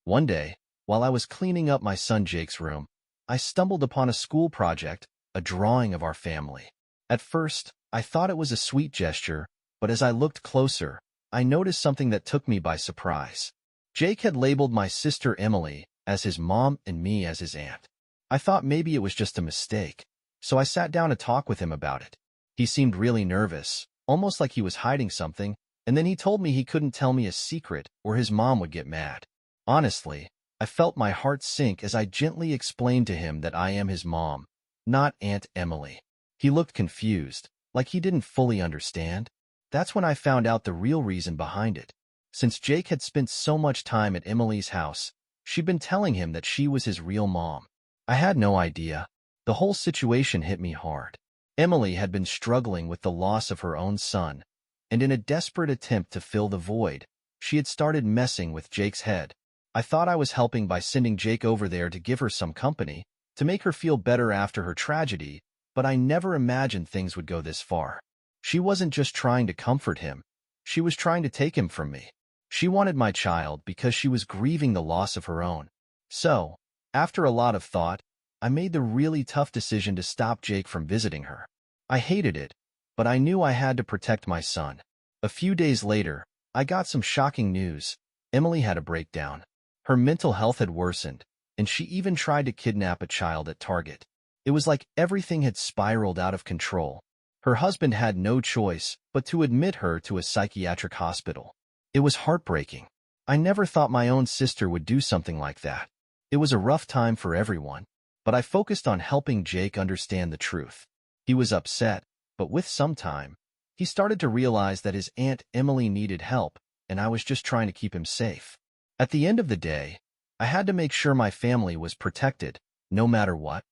One day, while I was cleaning up my son Jake's room, I stumbled upon a school project, a drawing of our family. At first, I thought it was a sweet gesture, but as I looked closer, I noticed something that took me by surprise. Jake had labeled my sister Emily as his mom and me as his aunt. I thought maybe it was just a mistake, so I sat down to talk with him about it. He seemed really nervous, almost like he was hiding something, and then he told me he couldn't tell me a secret or his mom would get mad. Honestly, I felt my heart sink as I gently explained to him that I am his mom, not Aunt Emily. He looked confused, like he didn't fully understand. That's when I found out the real reason behind it. Since Jake had spent so much time at Emily's house, she'd been telling him that she was his real mom. I had no idea. The whole situation hit me hard. Emily had been struggling with the loss of her own son, and in a desperate attempt to fill the void, she had started messing with Jake's head. I thought I was helping by sending Jake over there to give her some company, to make her feel better after her tragedy, but I never imagined things would go this far. She wasn't just trying to comfort him. She was trying to take him from me. She wanted my child because she was grieving the loss of her own. So, after a lot of thought, I made the really tough decision to stop Jake from visiting her. I hated it, but I knew I had to protect my son. A few days later, I got some shocking news. Emily had a breakdown. Her mental health had worsened, and she even tried to kidnap a child at Target. It was like everything had spiraled out of control. Her husband had no choice but to admit her to a psychiatric hospital. It was heartbreaking. I never thought my own sister would do something like that. It was a rough time for everyone, but I focused on helping Jake understand the truth. He was upset, but with some time, he started to realize that his Aunt Emily needed help, and I was just trying to keep him safe. At the end of the day, I had to make sure my family was protected, no matter what.